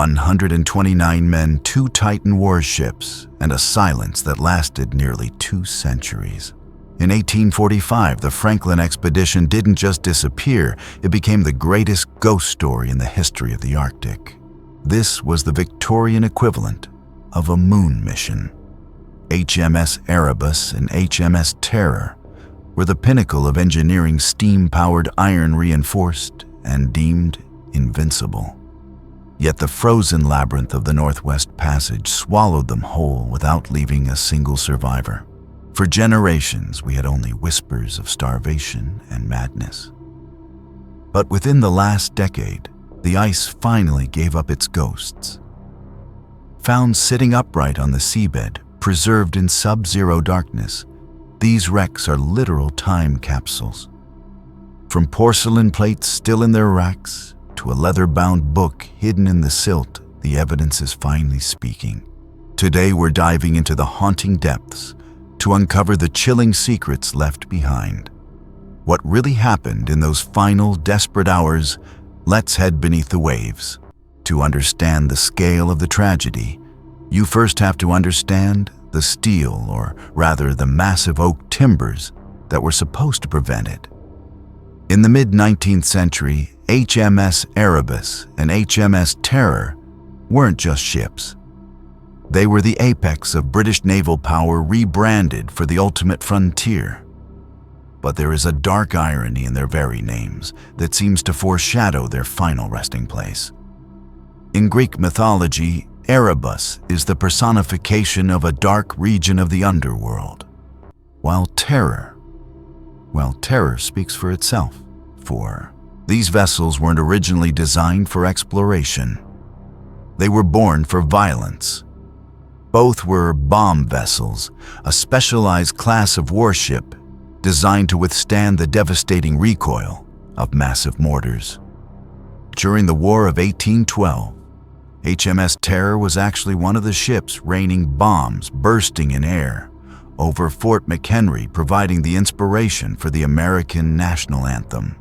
129 men, 2 Titan warships, and a silence that lasted nearly 2 centuries. In 1845, the Franklin expedition didn't just disappear, it became the greatest ghost story in the history of the Arctic. This was the Victorian equivalent of a moon mission. HMS Erebus and HMS Terror were the pinnacle of engineering, steam-powered, iron-reinforced, and deemed invincible. Yet the frozen labyrinth of the Northwest Passage swallowed them whole without leaving a single survivor. For generations, we had only whispers of starvation and madness. But within the last decade, the ice finally gave up its ghosts. Found sitting upright on the seabed, preserved in sub-zero darkness, these wrecks are literal time capsules. From porcelain plates still in their racks to a leather-bound book hidden in the silt, the evidence is finally speaking. Today we're diving into the haunting depths to uncover the chilling secrets left behind. What really happened in those final, desperate hours? Let's head beneath the waves. To understand the scale of the tragedy, you first have to understand the steel, or rather the massive oak timbers that were supposed to prevent it. In the mid-19th century, HMS Erebus and HMS Terror weren't just ships. They were the apex of British naval power rebranded for the ultimate frontier. But there is a dark irony in their very names that seems to foreshadow their final resting place. In Greek mythology, Erebus is the personification of a dark region of the underworld, while Terror speaks for itself. For these vessels weren't originally designed for exploration. They were born for violence. Both were bomb vessels, a specialized class of warship designed to withstand the devastating recoil of massive mortars. During the War of 1812, HMS Terror was actually one of the ships raining bombs bursting in air over Fort McHenry, providing the inspiration for the American national anthem.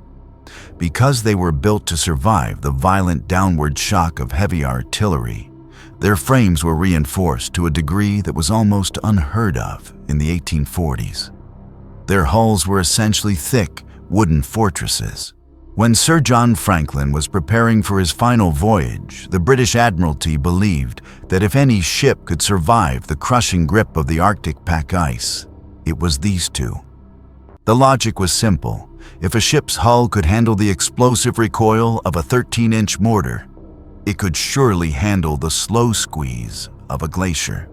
Because they were built to survive the violent downward shock of heavy artillery, their frames were reinforced to a degree that was almost unheard of in the 1840s. Their hulls were essentially thick, wooden fortresses. When Sir John Franklin was preparing for his final voyage, the British Admiralty believed that if any ship could survive the crushing grip of the Arctic pack ice, it was these two. The logic was simple. If a ship's hull could handle the explosive recoil of a 13-inch mortar, it could surely handle the slow squeeze of a glacier.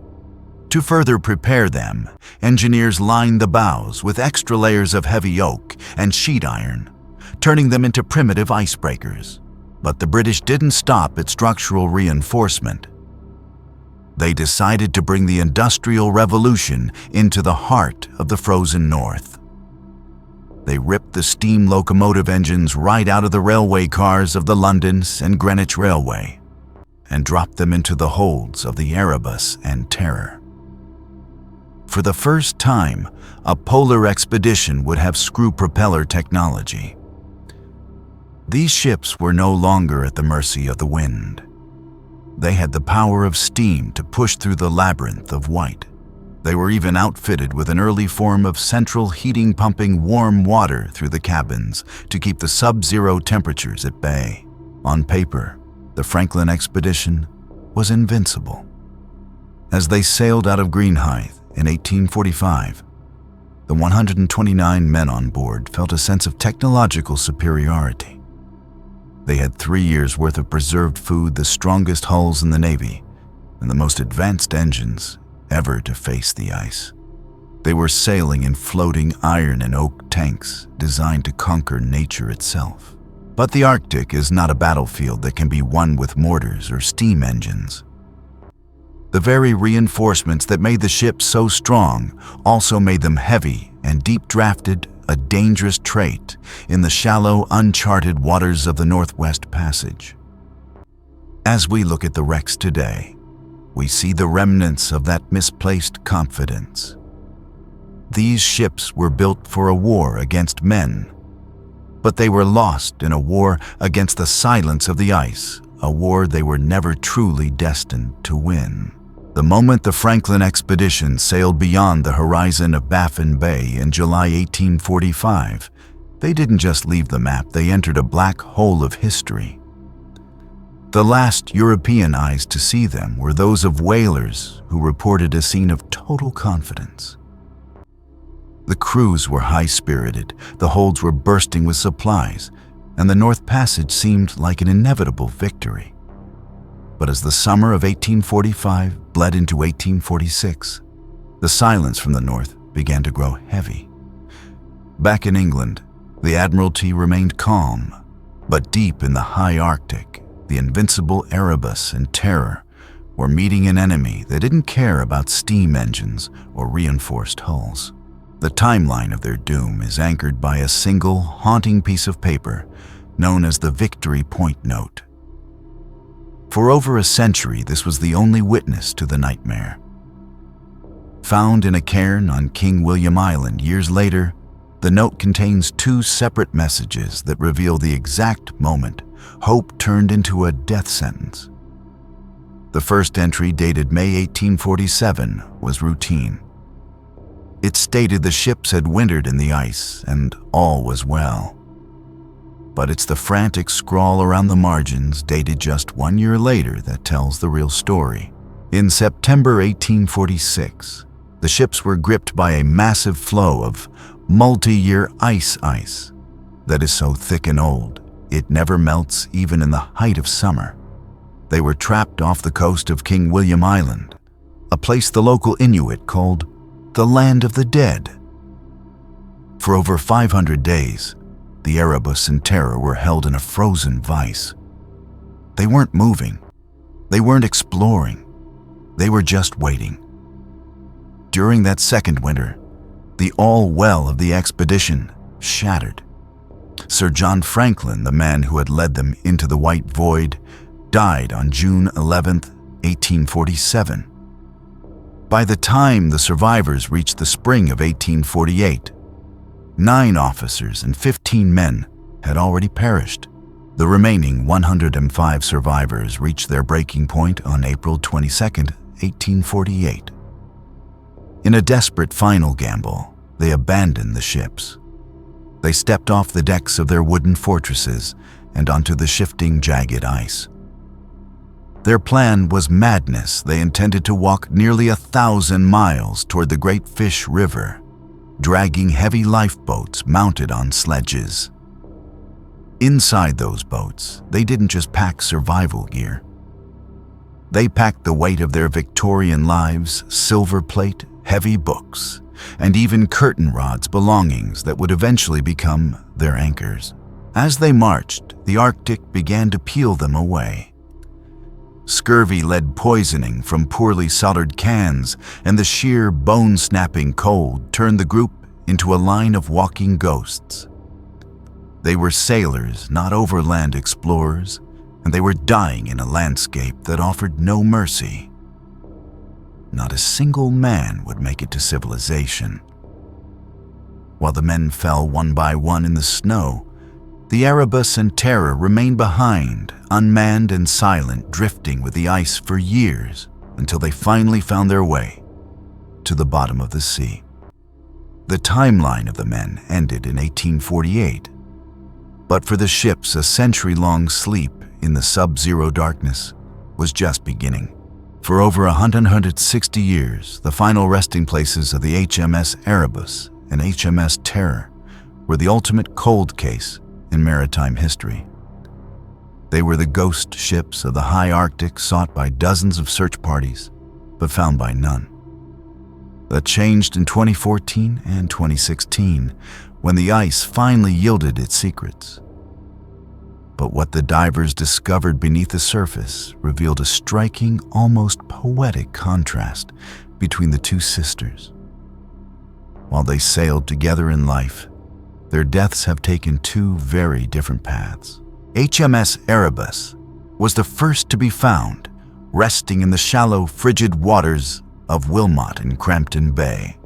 To further prepare them, engineers lined the bows with extra layers of heavy oak and sheet iron, turning them into primitive icebreakers. But the British didn't stop at structural reinforcement. They decided to bring the Industrial Revolution into the heart of the frozen North. They ripped the steam locomotive engines right out of the railway cars of the London and Greenwich Railway and dropped them into the holds of the Erebus and Terror. For the first time, a polar expedition would have screw propeller technology. These ships were no longer at the mercy of the wind. They had the power of steam to push through the labyrinth of white. They were even outfitted with an early form of central heating, pumping warm water through the cabins to keep the sub-zero temperatures at bay. On paper, the Franklin expedition was invincible. As they sailed out of Greenhithe in 1845, the 129 men on board felt a sense of technological superiority. They had 3 years' worth of preserved food, the strongest hulls in the Navy, and the most advanced engines ever to face the ice. They were sailing in floating iron and oak tanks designed to conquer nature itself. But the Arctic is not a battlefield that can be won with mortars or steam engines. The very reinforcements that made the ships so strong also made them heavy and deep-drafted, a dangerous trait in the shallow, uncharted waters of the Northwest Passage. As we look at the wrecks today, we see the remnants of that misplaced confidence. These ships were built for a war against men, but they were lost in a war against the silence of the ice a war they were never truly destined to win. The moment the Franklin expedition sailed beyond the horizon of Baffin Bay in July 1845, they didn't just leave the map, they entered a black hole of history. The last European eyes to see them were those of whalers who reported a scene of total confidence. The crews were high-spirited, the holds were bursting with supplies, and the North Passage seemed like an inevitable victory. But as the summer of 1845 bled into 1846, the silence from the North began to grow heavy. Back in England, the Admiralty remained calm, but deep in the high Arctic, the invincible Erebus and Terror were meeting an enemy that didn't care about steam engines or reinforced hulls. The timeline of their doom is anchored by a single, haunting piece of paper known as the Victory Point Note. For over a century, this was the only witness to the nightmare. Found in a cairn on King William Island years later, the note contains two separate messages that reveal the exact moment hope turned into a death sentence. The first entry, dated May 1847, was routine. It stated the ships had wintered in the ice and all was well. But it's the frantic scrawl around the margins, dated just 1 year later, that tells the real story. In September 1846, the ships were gripped by a massive flow of multi-year ice that is so thick and old, it never melts even in the height of summer. They were trapped off the coast of King William Island, a place the local Inuit called the Land of the Dead. For over 500 days, the Erebus and Terror were held in a frozen vice. They weren't moving. They weren't exploring. They were just waiting. During that second winter, the all-well of the expedition shattered. Sir John Franklin, the man who had led them into the White Void, died on June 11, 1847. By the time the survivors reached the spring of 1848, 9 officers and 15 men had already perished. The remaining 105 survivors reached their breaking point on April 22, 1848. In a desperate final gamble, they abandoned the ships. They stepped off the decks of their wooden fortresses and onto the shifting, jagged ice. Their plan was madness. They intended to walk nearly 1,000 miles toward the Great Fish River, dragging heavy lifeboats mounted on sledges. Inside those boats, they didn't just pack survival gear. They packed the weight of their Victorian lives, silver plate, heavy books, and even curtain rods, belongings that would eventually become their anchors. As they marched, the Arctic began to peel them away. Scurvy-led poisoning from poorly soldered cans and the sheer bone-snapping cold turned the group into a line of walking ghosts. They were sailors, not overland explorers, and they were dying in a landscape that offered no mercy. Not a single man would make it to civilization. While the men fell one by one in the snow, the Erebus and Terror remained behind, unmanned and silent, drifting with the ice for years until they finally found their way to the bottom of the sea. The timeline of the men ended in 1848, but for the ships, a century-long sleep in the sub-zero darkness was just beginning. For over 160 years, the final resting places of the HMS Erebus and HMS Terror were the ultimate cold case in maritime history. They were the ghost ships of the high Arctic, sought by dozens of search parties, but found by none. That changed in 2014 and 2016, when the ice finally yielded its secrets. But what the divers discovered beneath the surface revealed a striking, almost poetic contrast between the two sisters. While they sailed together in life, their deaths have taken two very different paths. HMS Erebus was the first to be found, resting in the shallow, frigid waters of Wilmot in Crampton Bay.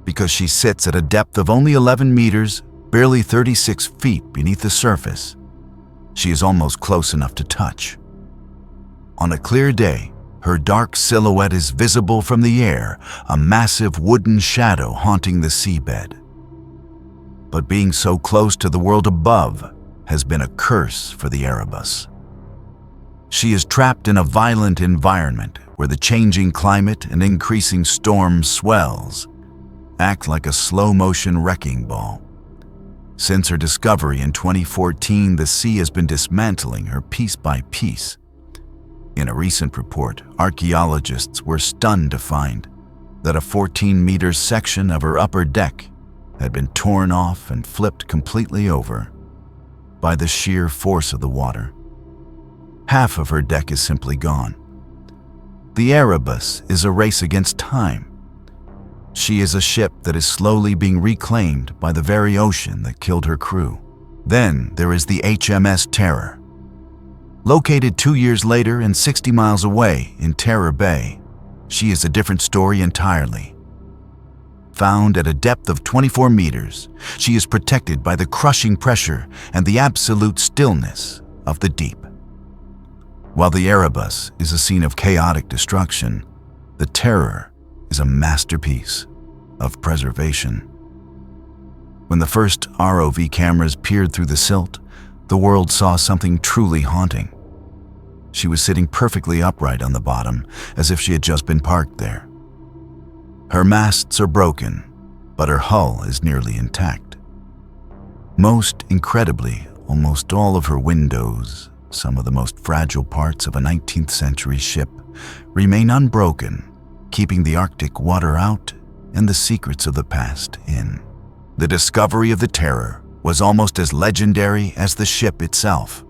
Because she sits at a depth of only 11 meters, barely 36 feet beneath the surface, she is almost close enough to touch. On a clear day, her dark silhouette is visible from the air, a massive wooden shadow haunting the seabed. But being so close to the world above has been a curse for the Erebus. She is trapped in a violent environment where the changing climate and increasing storm swells act like a slow-motion wrecking ball. Since her discovery in 2014, the sea has been dismantling her piece by piece. In a recent report, archaeologists were stunned to find that a 14-meter section of her upper deck had been torn off and flipped completely over by the sheer force of the water. Half of her deck is simply gone. The Erebus is a race against time. She is a ship that is slowly being reclaimed by the very ocean that killed her crew. Then there is the HMS Terror. Located 2 years later and 60 miles away in Terror Bay, she is a different story entirely. Found at a depth of 24 meters, she is protected by the crushing pressure and the absolute stillness of the deep. While the Erebus is a scene of chaotic destruction, the Terror is a masterpiece of preservation. When the first ROV cameras peered through the silt, the world saw something truly haunting. She was sitting perfectly upright on the bottom, as if she had just been parked there. Her masts are broken, but her hull is nearly intact. Most incredibly, almost all of her windows, some of the most fragile parts of a 19th century ship, remain unbroken, keeping the Arctic water out and the secrets of the past in. The discovery of the Terror was almost as legendary as the ship itself.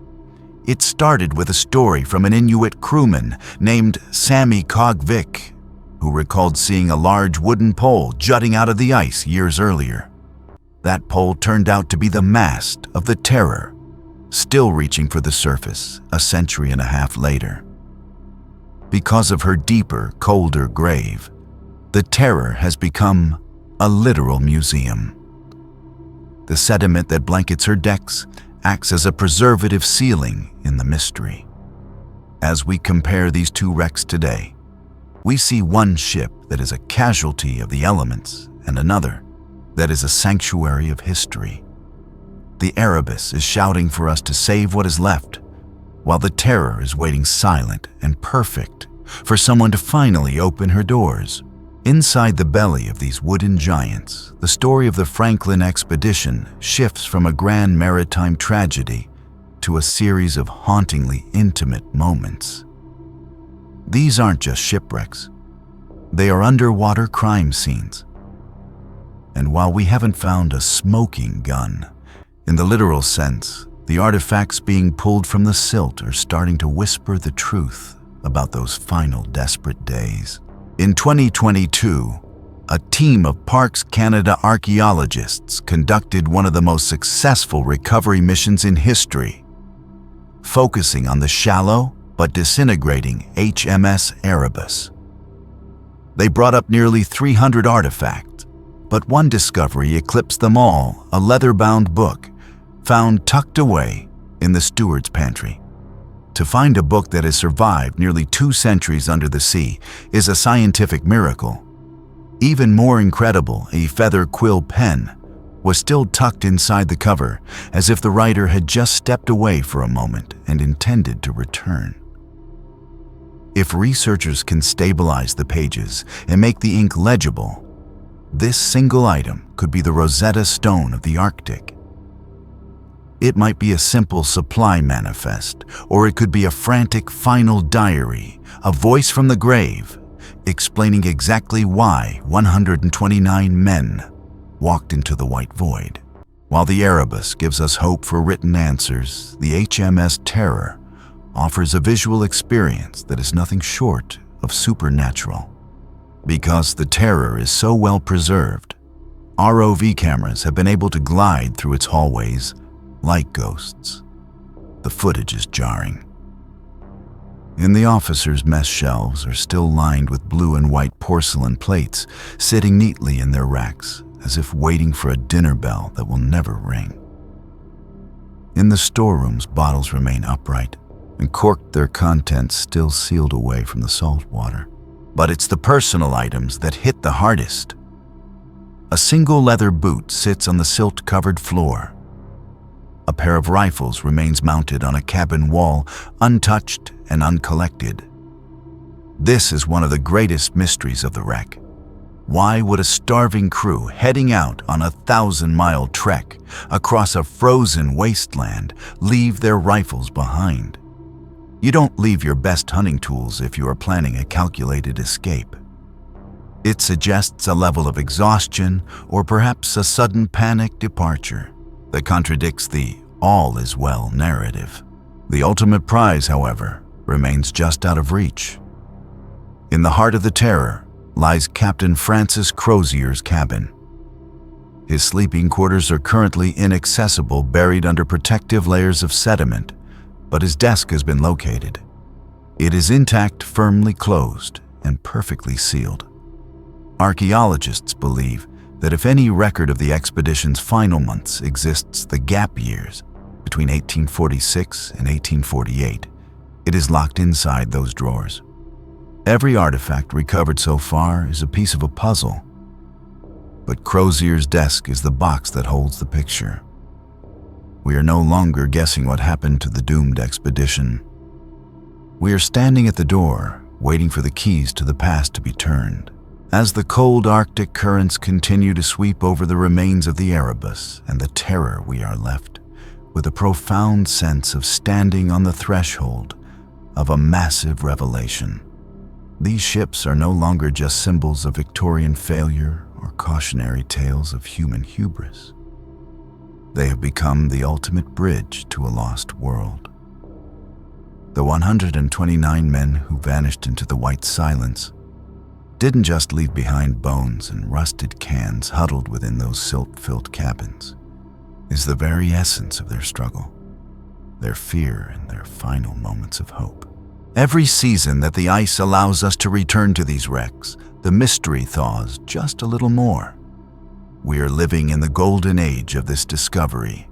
It started with a story from an Inuit crewman named Sami Kogvik, who recalled seeing a large wooden pole jutting out of the ice years earlier. That pole turned out to be the mast of the Terror, still reaching for the surface a century and a half later. Because of her deeper, colder grave, the Terror has become a literal museum. The sediment that blankets her decks acts as a preservative sealing in the mystery. As we compare these two wrecks today, we see one ship that is a casualty of the elements and another that is a sanctuary of history. The Erebus is shouting for us to save what is left, while the Terror is waiting silent and perfect for someone to finally open her doors. Inside the belly of these wooden giants, the story of the Franklin expedition shifts from a grand maritime tragedy to a series of hauntingly intimate moments. These aren't just shipwrecks. They are underwater crime scenes. And while we haven't found a smoking gun, in the literal sense, the artifacts being pulled from the silt are starting to whisper the truth about those final desperate days. In 2022, a team of Parks Canada archaeologists conducted one of the most successful recovery missions in history, focusing on the shallow but disintegrating HMS Erebus. They brought up nearly 300 artifacts, but one discovery eclipsed them all: a leather-bound book found tucked away in the steward's pantry. To find a book that has survived nearly 2 centuries under the sea is a scientific miracle. Even more incredible, a feather quill pen was still tucked inside the cover, as if the writer had just stepped away for a moment and intended to return. If researchers can stabilize the pages and make the ink legible, this single item could be the Rosetta Stone of the Arctic. It might be a simple supply manifest, or it could be a frantic final diary, a voice from the grave, explaining exactly why 129 men walked into the white void. While the Erebus gives us hope for written answers, the HMS Terror offers a visual experience that is nothing short of supernatural. Because the Terror is so well preserved, ROV cameras have been able to glide through its hallways like ghosts. The footage is jarring. In the officers' mess shelves are still lined with blue and white porcelain plates, sitting neatly in their racks, as if waiting for a dinner bell that will never ring. In the storerooms, bottles remain upright and corked, their contents still sealed away from the salt water. But it's the personal items that hit the hardest. A single leather boot sits on the silt-covered floor. A pair of rifles remains mounted on a cabin wall, untouched and uncollected. This is one of the greatest mysteries of the wreck. Why would a starving crew heading out on a 1,000-mile trek across a frozen wasteland leave their rifles behind? You don't leave your best hunting tools if you are planning a calculated escape. It suggests a level of exhaustion or perhaps a sudden panic departure that contradicts the all is well narrative. The ultimate prize, however, remains just out of reach. In the heart of the terror lies Captain Francis Crozier's cabin. His sleeping quarters are currently inaccessible, buried under protective layers of sediment, but his desk has been located. It is intact, firmly closed, and perfectly sealed. Archaeologists believe that if any record of the expedition's final months exists, the gap years between 1846 and 1848, it is locked inside those drawers. Every artifact recovered so far is a piece of a puzzle, but Crozier's desk is the box that holds the picture. We are no longer guessing what happened to the doomed expedition. We are standing at the door, waiting for the keys to the past to be turned. As the cold Arctic currents continue to sweep over the remains of the Erebus and the terror, we are left with a profound sense of standing on the threshold of a massive revelation. These ships are no longer just symbols of Victorian failure or cautionary tales of human hubris. They have become the ultimate bridge to a lost world. The 129 men who vanished into the white silence didn't just leave behind bones and rusted cans huddled within those silt-filled cabins. Is the very essence of their struggle, their fear, and their final moments of hope. Every season that the ice allows us to return to these wrecks, the mystery thaws just a little more. We are living in the golden age of this discovery.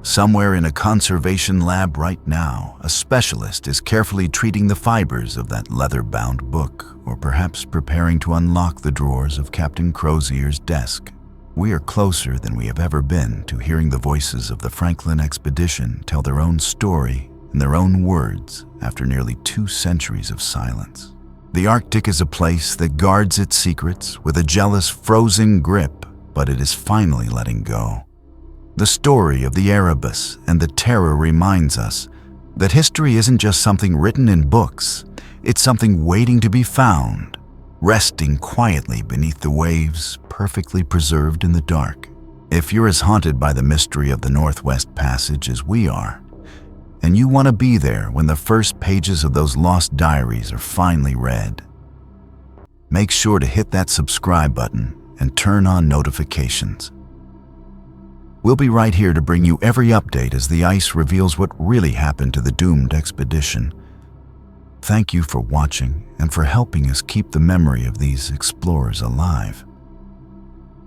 Somewhere in a conservation lab right now, a specialist is carefully treating the fibers of that leather-bound book, or perhaps preparing to unlock the drawers of Captain Crozier's desk. We are closer than we have ever been to hearing the voices of the Franklin expedition tell their own story in their own words after nearly 2 centuries of silence. The Arctic is a place that guards its secrets with a jealous, frozen grip, but it is finally letting go. The story of the Erebus and the terror reminds us that history isn't just something written in books, it's something waiting to be found, resting quietly beneath the waves, perfectly preserved in the dark. If you're as haunted by the mystery of the Northwest Passage as we are, and you want to be there when the first pages of those lost diaries are finally read, make sure to hit that subscribe button and turn on notifications. We'll be right here to bring you every update as the ice reveals what really happened to the doomed expedition. Thank you for watching and for helping us keep the memory of these explorers alive.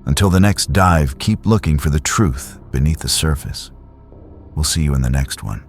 Until the next dive, keep looking for the truth beneath the surface. We'll see you in the next one.